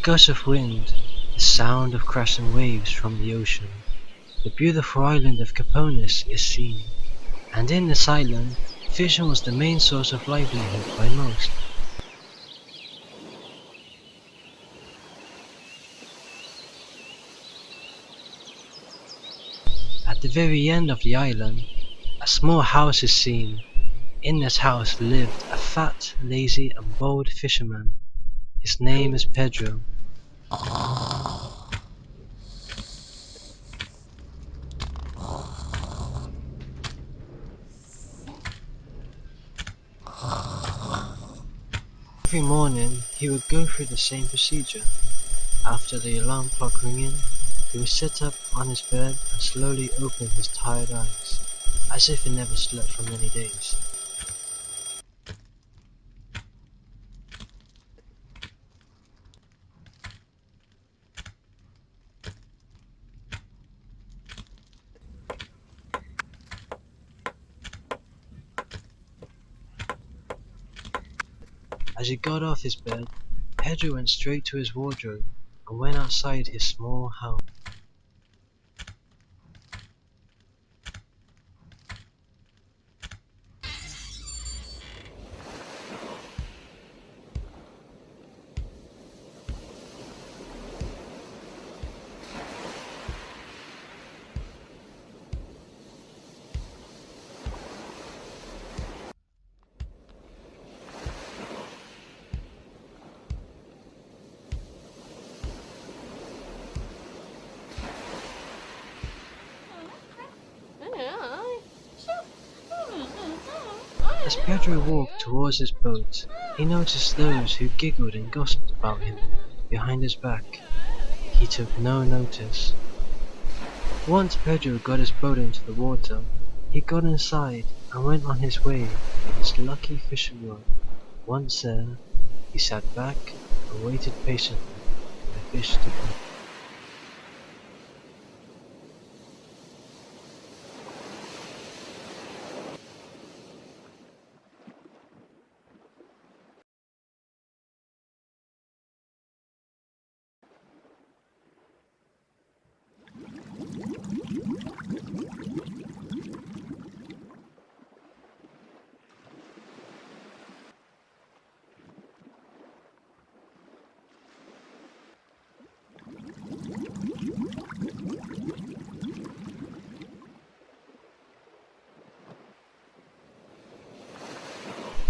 gush of wind, the sound of crashing waves from the ocean, the beautiful island of Caponis is seen, and in this island, fishing was the main source of livelihood by most. At the very end of the island, a small house is seen. In this house lived a fat, lazy and bold fisherman. His name is Pedro. Every morning he would go through the same procedure. After the alarm clock ringing, he would sit up on his bed and slowly open his tired eyes, as if he never slept for many days. As he got off his bed, Pedro went straight to his wardrobe and went outside his small house. As Pedro walked towards his boat, he noticed those who giggled and gossiped about him behind his back. He took no notice. Once Pedro got his boat into the water, he got inside and went on his way with his lucky fishing rod. Once there, he sat back and waited patiently for the fish to come.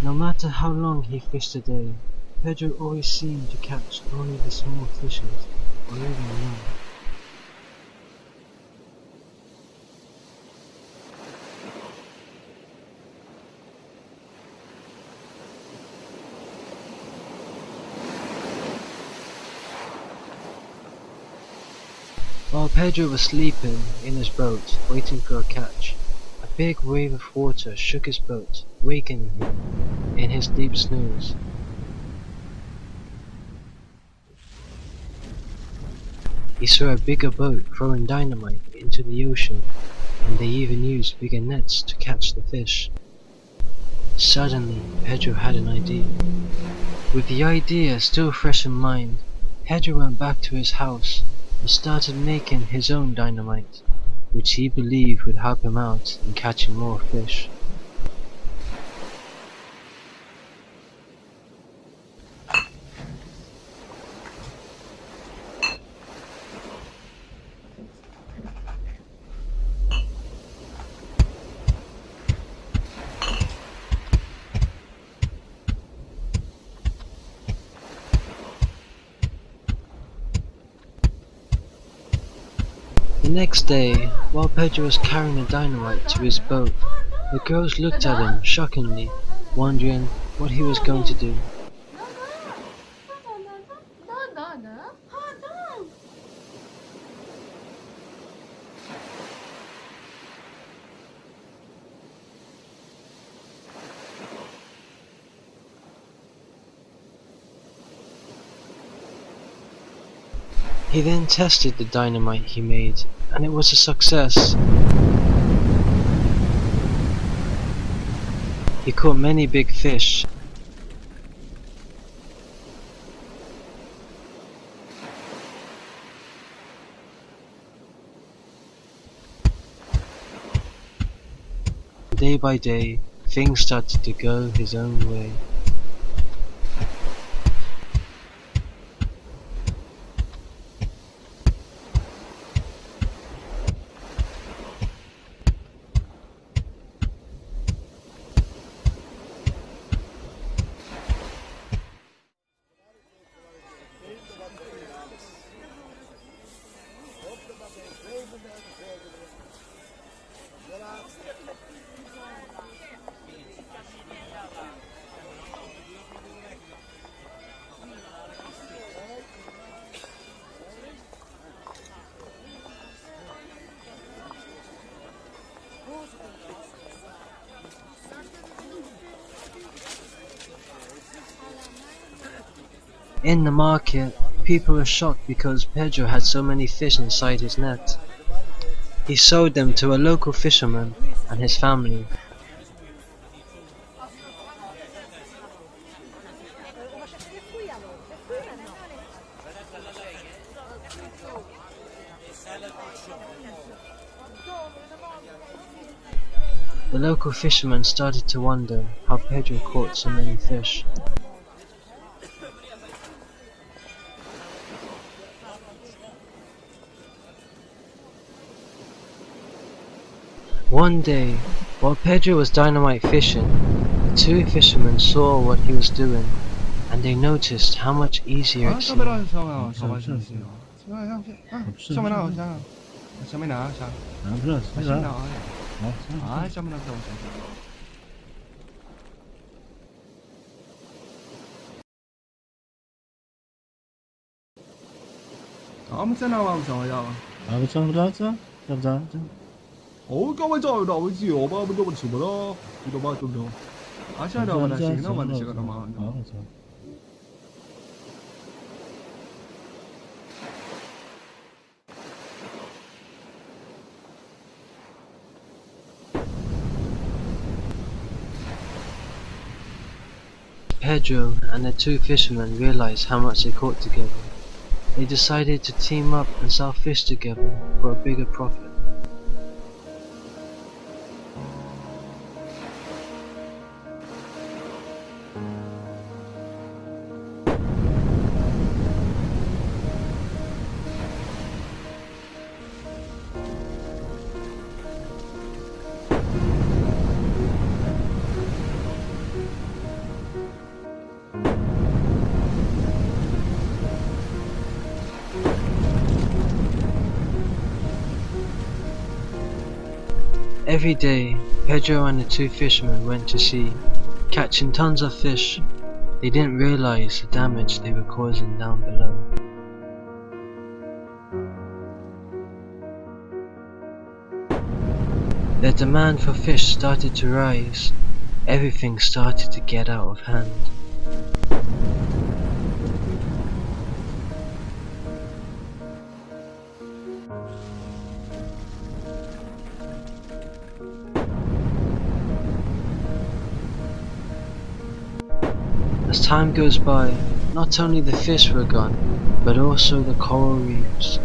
No matter how long he fished a day, Pedro always seemed to catch only the small fishes, or even none. While Pedro was sleeping in his boat, waiting for a catch, a big wave of water shook his boat, wakening him in his deep snooze. He saw a bigger boat throwing dynamite into the ocean, and they even used bigger nets to catch the fish. Suddenly, Pedro had an idea. With the idea still fresh in mind, Pedro went back to his house and started making his own dynamite, which he believed would help him out in catching more fish. The next day, while Pedro was carrying the dynamite to his boat, the girls looked at him shockingly, wondering what he was going to do. He then tested the dynamite he made, and it was a success. He caught many big fish. Day by day, things started to go his own way. In the market, people were shocked because Pedro had so many fish inside his net. He sold them to a local fisherman and his family. The local fisherman started to wonder how Pedro caught so many fish. One day, while Pedro was dynamite fishing, the two fishermen saw what he was doing, and they noticed how much easier it seemed. Pedro and the two fishermen realized how much they caught together. They decided to team up and sell fish together for a bigger profit. Every day, Pedro and the two fishermen went to sea, catching tons of fish. They didn't realize the damage they were causing down below. The demand for fish started to rise. Everything started to get out of hand. As time goes by, not only the fish were gone, but also the coral reefs.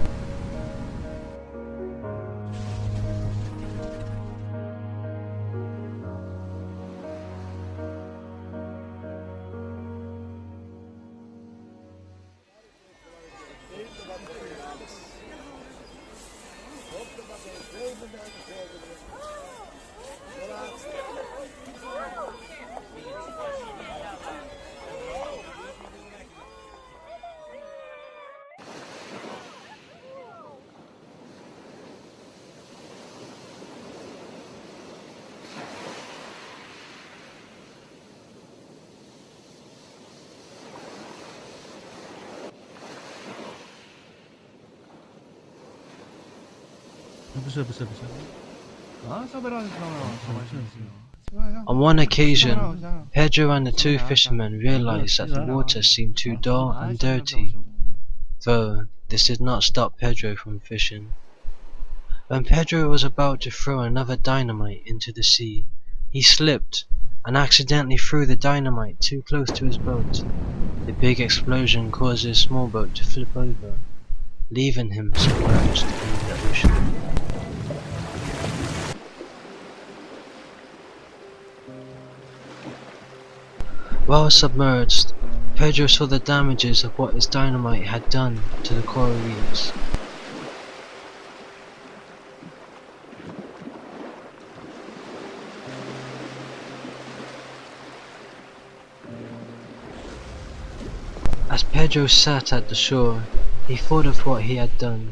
On one occasion, Pedro and the two fishermen realized that the water seemed too dull and dirty, though this did not stop Pedro from fishing. When Pedro was about to throw another dynamite into the sea, he slipped and accidentally threw the dynamite too close to his boat. The big explosion caused his small boat to flip over, leaving him submerged in the ocean. While submerged, Pedro saw the damages of what his dynamite had done to the coral reefs. As Pedro sat at the shore, he thought of what he had done.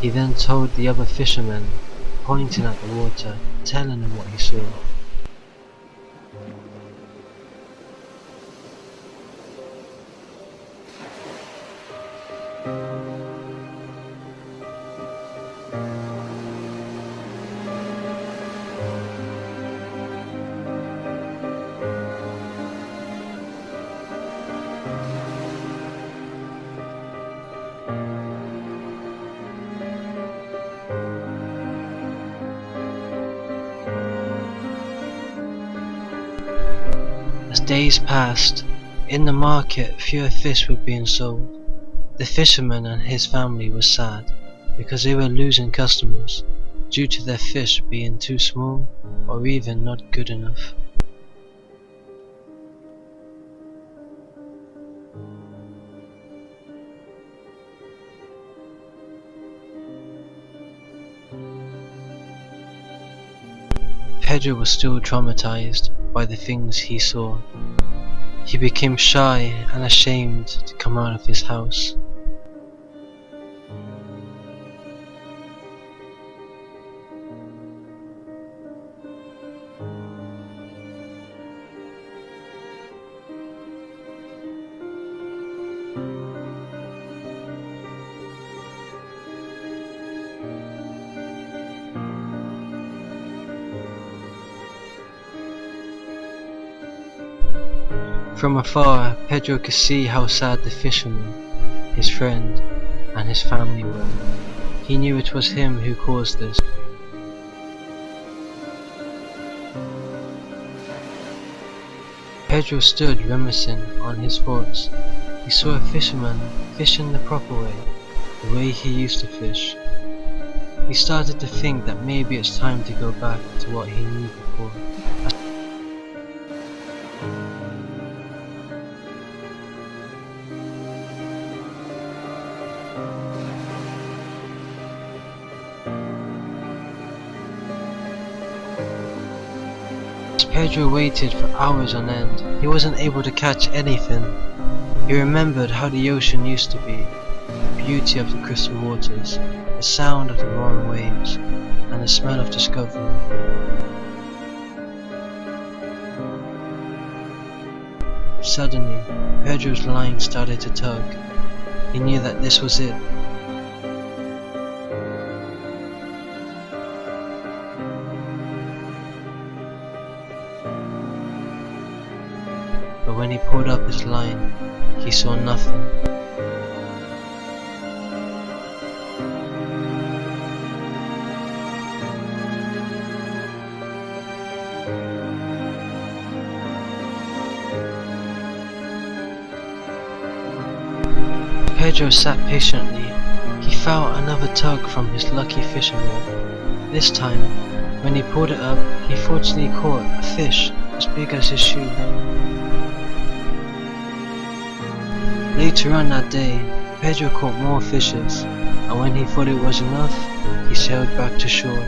He then told the other fishermen, pointing at the water, telling them what he saw. As days passed, in the market fewer fish were being sold. The fisherman and his family were sad because they were losing customers due to their fish being too small or even not good enough. Pedro was still traumatized by the things he saw. He became shy and ashamed to come out of his house. From afar, Pedro could see how sad the fisherman, his friend, and his family were. He knew it was him who caused this. Pedro stood reminiscing on his thoughts. He saw a fisherman fishing the proper way, the way he used to fish. He started to think that maybe it's time to go back to what he knew before. Pedro waited for hours on end. He wasn't able to catch anything. He remembered how the ocean used to be, the beauty of the crystal waters, the sound of the roaring waves, and the smell of discovery. Suddenly, Pedro's line started to tug. He knew that this was it. But when he pulled up his line, he saw nothing. Pedro sat patiently. He felt another tug from his lucky fishing rod. This time, when he pulled it up, he fortunately caught a fish as big as his shoe. Later on that day, Pedro caught more fishes, and when he thought it was enough, he sailed back to shore.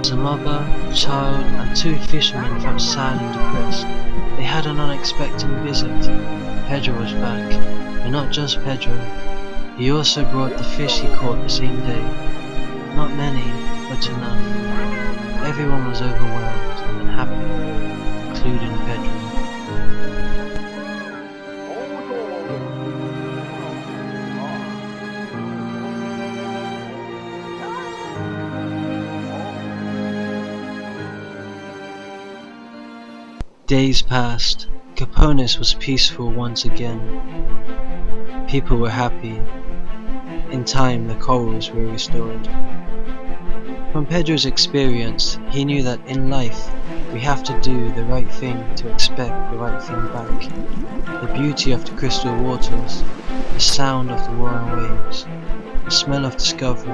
The mother, child, and two fishermen felt sad and depressed. They had an unexpected visit. Pedro was back, but not just Pedro. He also brought the fish he caught the same day. Not many, but enough. Everyone was overwhelmed and happy, including Pedro. Days passed. Capones was peaceful once again. People were happy. In time, the corals were restored. From Pedro's experience, he knew that in life, We have to do the right thing to expect the right thing back. The beauty of the crystal waters, the sound of the roaring waves, the smell of discovery.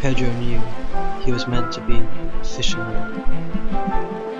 Pedro knew he was meant to be a fisherman.